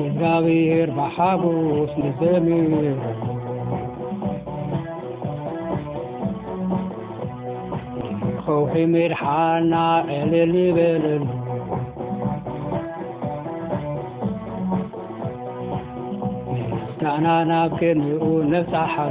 እግዚአብሔር በሐጎስ ንዘምር خوح مرحانا اللي بلن استعنا نبكن ونفتح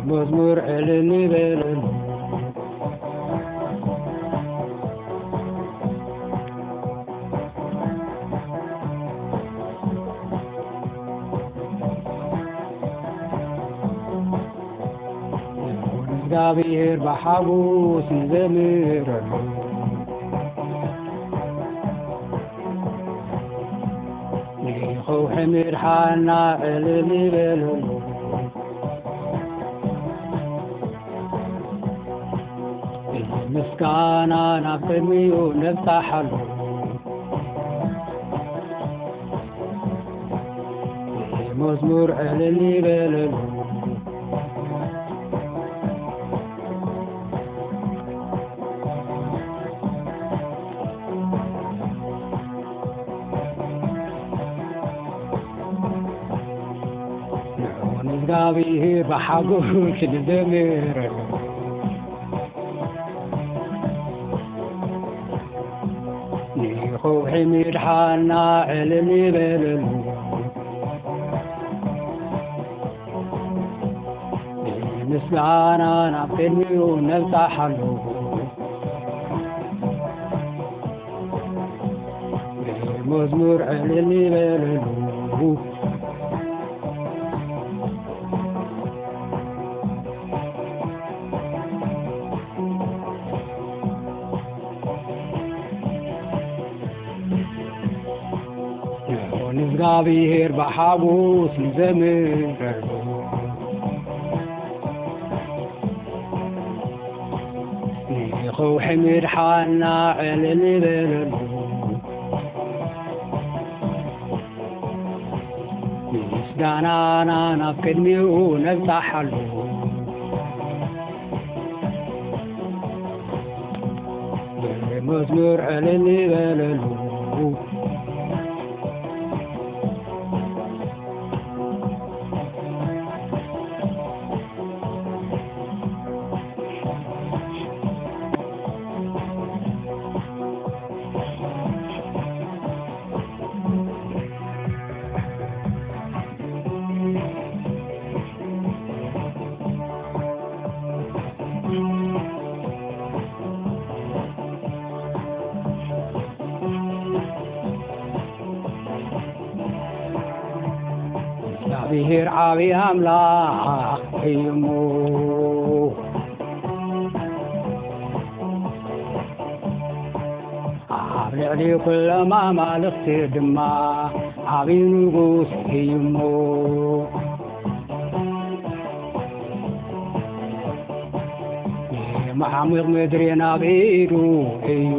مزمور اللي بلن እግዚአብሔር በሐጎስ ንዘምር خوح مرحانا اللي بلن مسكانا نبتمي ونفتح مزمور اللي بلن እግዚአብሔር በሐጎስ ንዘምር خوح مرحانا اللي بلن مسكانا نبتمي ونفتح مزمور اللي بلن እግዚአብሔር በሐጎስ ንዘምር خوح مرحانا اللي بلن مسكانا نبتمي ونفتح مزمور اللي بلن እግዚአብሔር ዓብይ አምላክ እሞ ኣብ ልዕሊ ኩሎም ኣማልኽቲ ድማ ዓብይ ንጉስ እሞ መዓሙቕ ምድሪ ናብ ኢዱ እዩ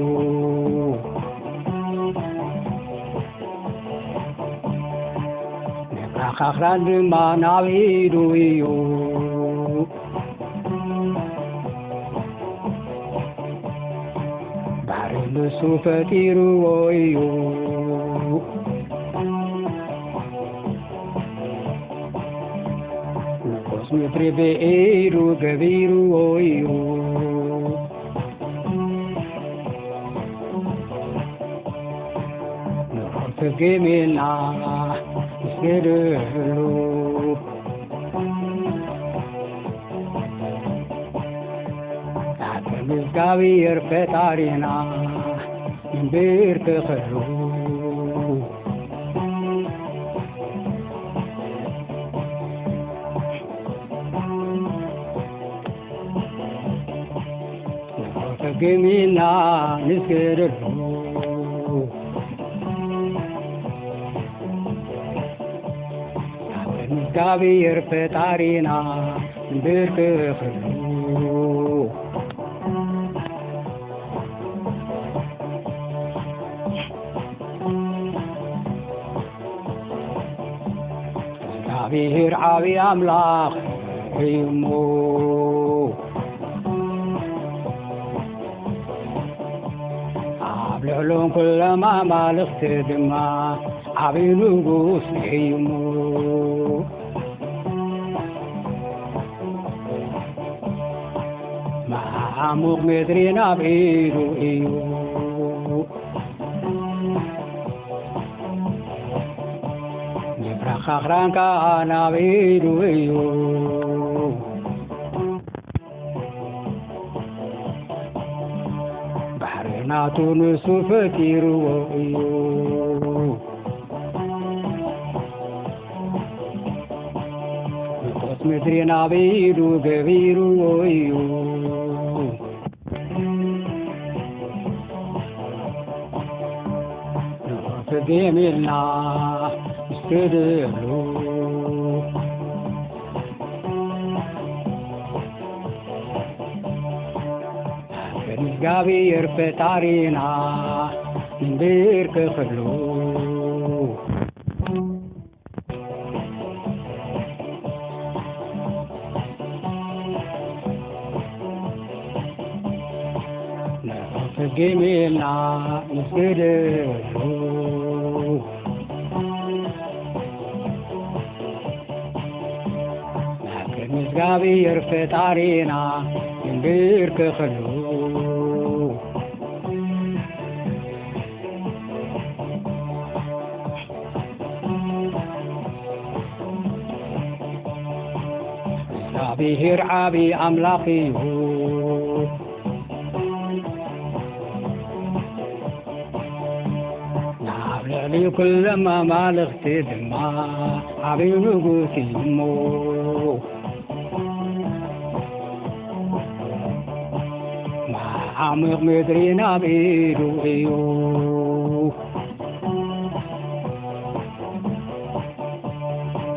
ኣኽራን ድማ ናብ ኢዱ እዩ ባሕሪ ንሱ ፈጢሩዎ እዩ ንጉስ ምድሪ ብኢዱ ገቢርዎ እዩ ንፍግሜና ንስገደሉ እግዚአብሔር ፈጣሪና ንንብርክኸሉ ንፍግሜና ንስገደሉ እግዚአብሔር ፈጣሪና ንንብርክኸሉ እግዚአብሔር ዓብይ አምላኽ እዩ እሞ ኣብ ልዕሎም ኩሎም ኣማልኽቲ ድማ ዓብይ ንጉስ እዩ እሞ ዓሙቕ ምድሪ ናብ ኢዱ እዩ ንብራኻ ኽራንካ ናብ ኢዱ እዩ ባሕሪ ናቱ ንሱ ፈጢርዎ እዩ ንቆት ምድሪ ናብ ኢዱ ገቢርዎ እዩ ገሜልና እስክድሉ እግዚአብሔር ፈጣሪና እንብርክክሉ ገሜልና እስክድሉ እግዚአብሔር ፈጣሪና እንብርክክሉ እግዚአብሔር ዓብይ አምላኽ እዩ ናብ ልዕሊ ኩሎም ኣማልኽቲ ድማ ዓብይ ንጉስ እዩ እሞ ዓሙቕ ምድሪ ናብ ኢዱ እዩ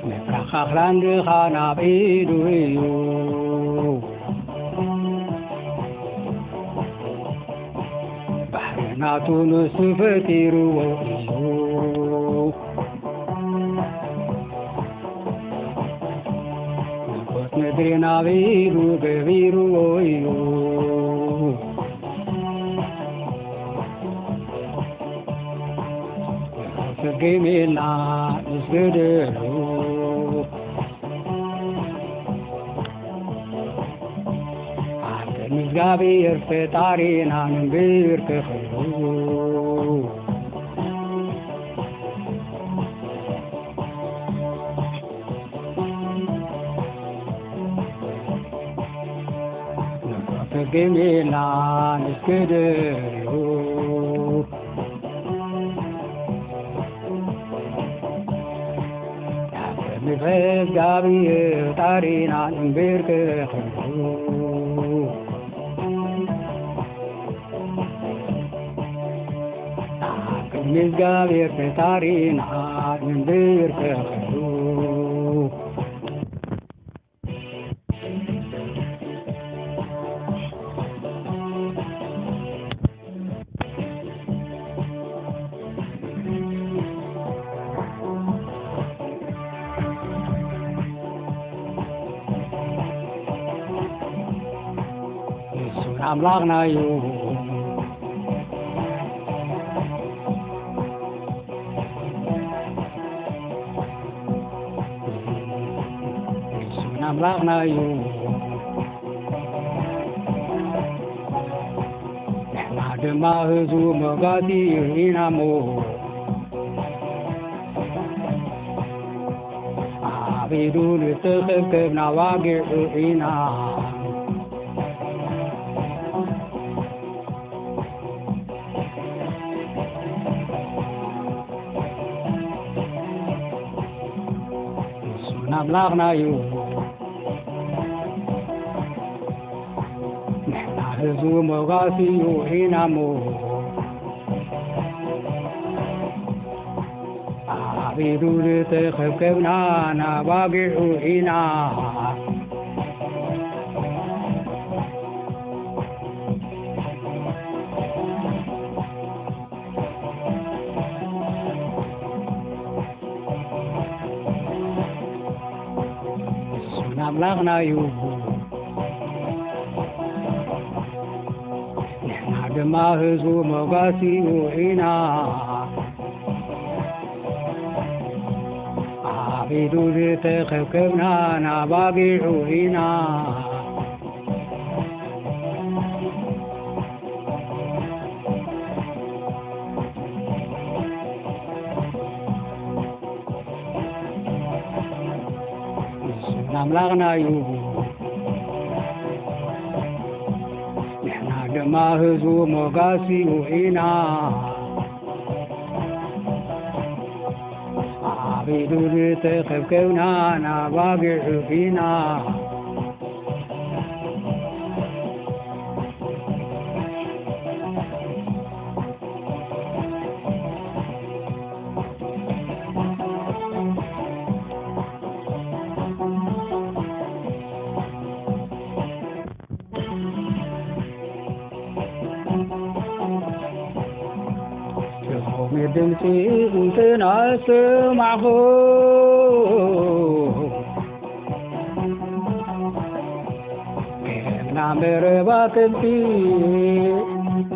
ንብራኻ ኽራንካ ናብ ኢዱ እዩ ባሕሪ ናቱ ንሱ ፈጢርዎ እዩ ንቆት ምድሪ ናብ ኢዱ ገቢርዎ እዩ ገሜልና እስክድሉ አንተን እግዚአብሔር ፈጣሪና እንብርክክሉ ገሜልና እስክድሉ እግዚአብሔር ፈጣሪና እንብርክክሉ እግዚአብሔር ፈጣሪና እንብርክክሉ አምላኽና እዩ እሱን አምላኽና እዩ ንሕና ድማ ህዝቡ ሞጋቲ ኢና እሞ ኣብ ኢዱ ንትኽክብ ናዋግዕ ኢና አምላኽና እዩ ንሕና ህዝቡ ሞጋሲ ኢና እሞ ኣብ ኢዱ ንትኽክብና ናዋግዕ ኢና أملاقنا يو نحن دما هزو مغاسي وإنا عبيدو ذي خبكبنا نباقي عوينا أملاقنا يو نحن دما هزو مغاسي وإنا عبيدو ذي خبكبنا نباقي عوينا دمتي انت ناس معه نعمر باكنتي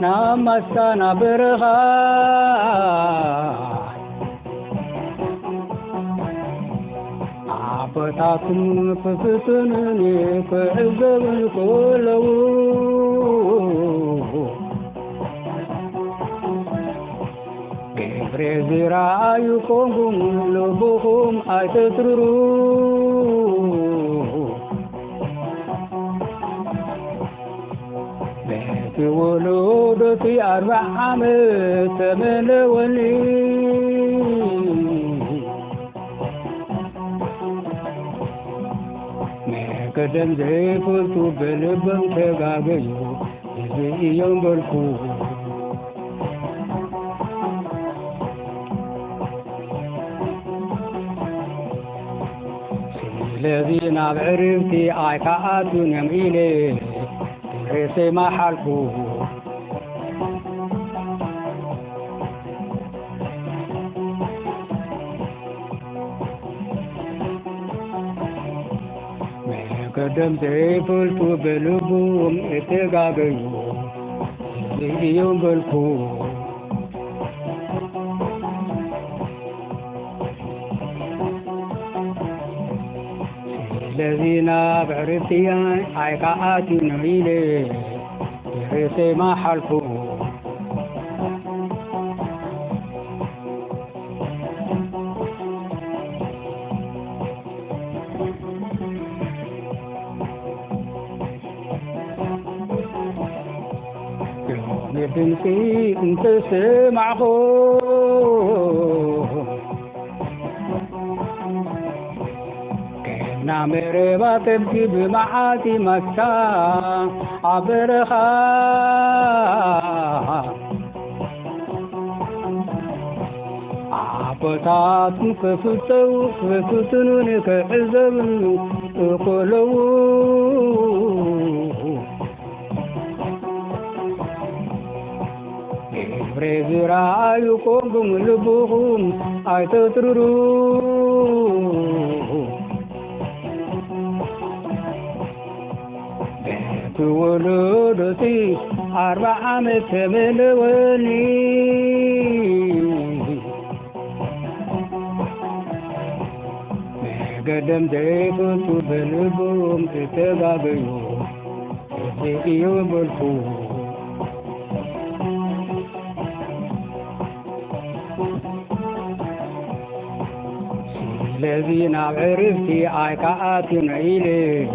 نعم استانا برها عبتاكم ففتنني فعزب الكلو Rezira ayu kongum lobohum atetruru Beti wolo doti arba ame temene wali Mekadem zepul tu belebang tegagayu Izi iyong berku الذين بعرفتي عيكات يميلي ريسي ما حلفو قدم زيفلتو بلبوم اتقاقيو يوم بالكو الذين بعرفتي عيقات نميلي ريسي ما حلفو يوم بنتي انت سمعه نعمر باتبكي بمعاتي مسا عبرها عبتات كفتو كفتنون كعزب قلو بريزرا يقوم لبوهم ايتترو ولودتي 400 ملوني قدم ديكت بالبوم تتغابيو تزيكيو بالكو الذين عرفتي عيكات نعيلي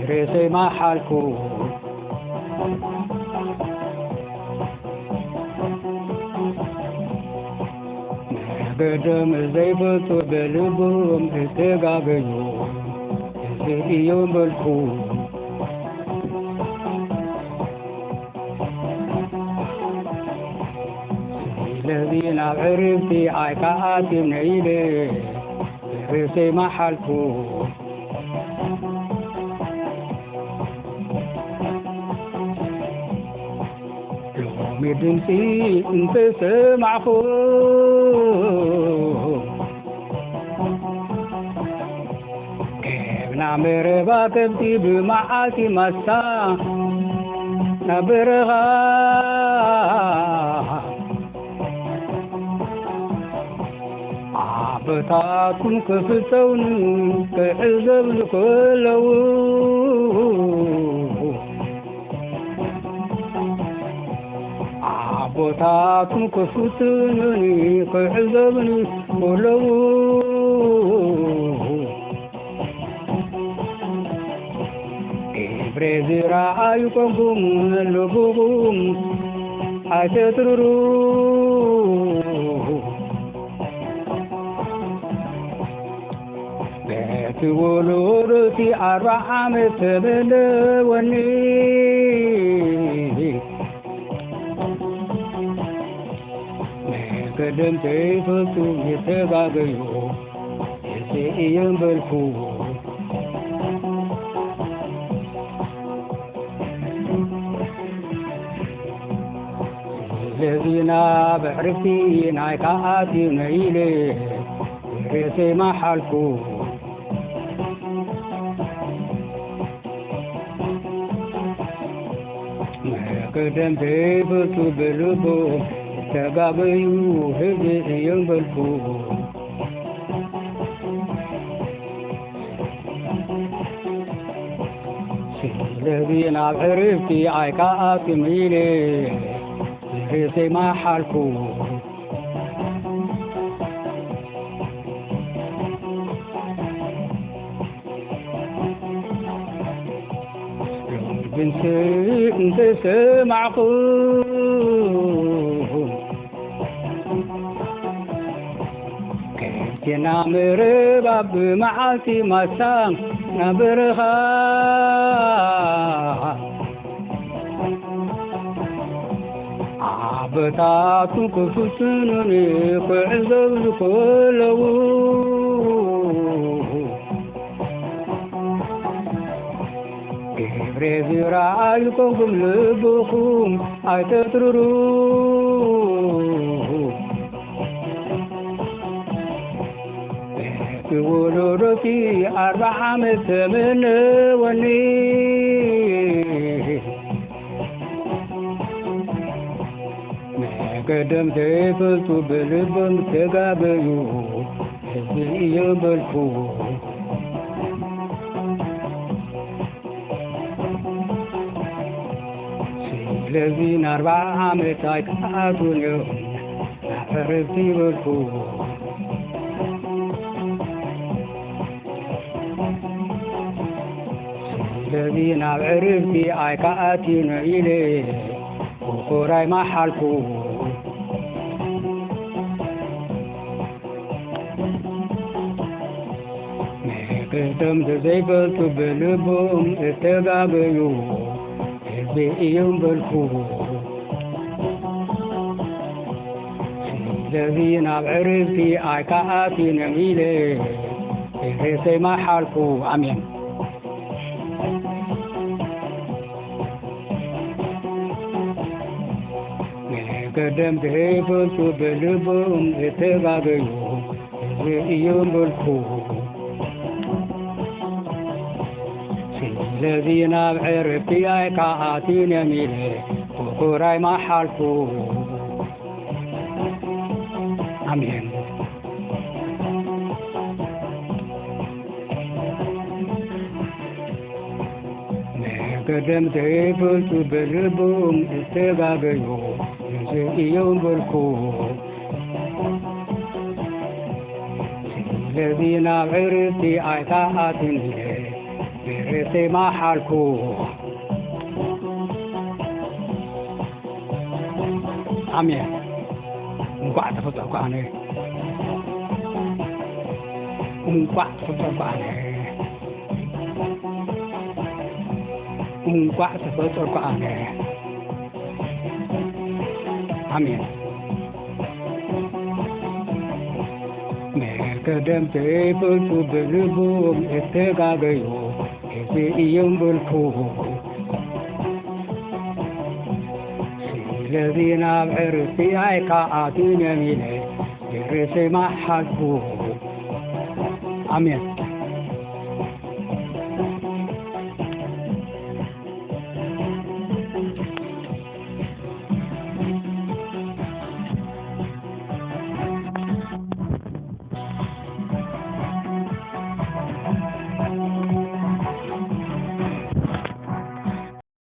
ريسي ما حالكو قدم زيبت بلبهم اتقاقيو تزيكيو بالكو الذين عرفتي عيكات نعيلي ريسي ما حالكو مدنسي انت سمعكو نعمر باكبتي بمعاتي مسا نبرغا عبتاتكم كفتون كعزب لكلو عبتاتكم كفتون كعزب لكلو برزيرا أيكم لبوم أتترو بتقولوا في أرحم تبل وني قدم تيفتو يتغاغيو يسيئن بالفو الذين بعرفتي نايكاتي نيلي ريسي ما حالكو قدم تيبتو بلبو تقابيو هدي ينبلكو الذين بعرفتي نايكاتي نيلي ريسي ما حالكو انت سمعكم كيف نعمر باب معاتي مسام نبرها عبتاتكم كفتونني كعزب لكلو برزيرا أيكم لبوم أتترو تقولوا في أربعة من وني قدم تيفتو بلبن تقابيو هزي بالفو الذين 4 عمتاي كاتون يوم عرفتي بالفو الذين عرفتي اي كاتين إلي وقراي ما حالكو قدم تزيبلتو بلبوم اتقابيو بيوم بالفو الذين عرفتي عكاتي نميلي ريسي ما حالكو امين قدم تهيبلتو بلبوم اتقابيو بيوم بالفو الذين بعرفتي عكاتي نميلي وقراي ما حالكو امين قدم تيبلتو بلبوم استقابيو يوم بالكو الذين بعرفتي عكاتي نميلي ريسي ما حالكو امين وقعت فتوك عني وقعت فتوك عني وقعت فتوك عني امين قدم تيبلتو بلبوم استقابيو يوم بالفو الذين بعرفتي عكاتي نميلي ريسي ما حالكو امين